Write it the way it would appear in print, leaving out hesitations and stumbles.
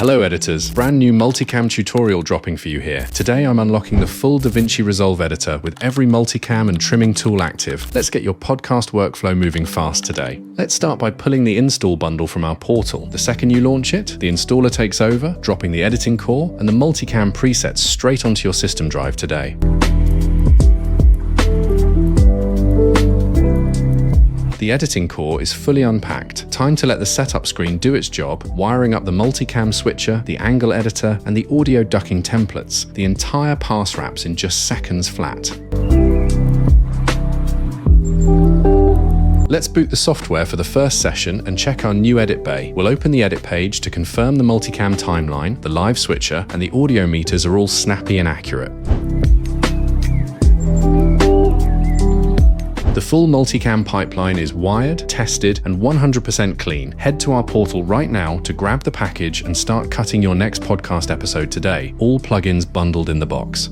Hello editors, brand new multicam tutorial dropping for you here. Today I'm unlocking the full DaVinci Resolve editor with every multicam and trimming tool active. Let's get your podcast workflow moving fast today. Let's start by pulling the install bundle from our portal. The second you launch it, the installer takes over, dropping the editing core and the multicam presets straight onto your system drive today. The editing core is fully unpacked. Time to let the setup screen do its job, wiring up the multicam switcher, the angle editor, and the audio ducking templates. The entire pass wraps in just seconds flat. Let's boot the software for the first session and check our new edit bay. We'll open the edit page to confirm the multicam timeline, the live switcher, and the audio meters are all snappy and accurate. The full multicam pipeline is wired, tested, and 100% clean. Head to our portal right now to grab the package and start cutting your next podcast episode today. All plugins bundled in the box.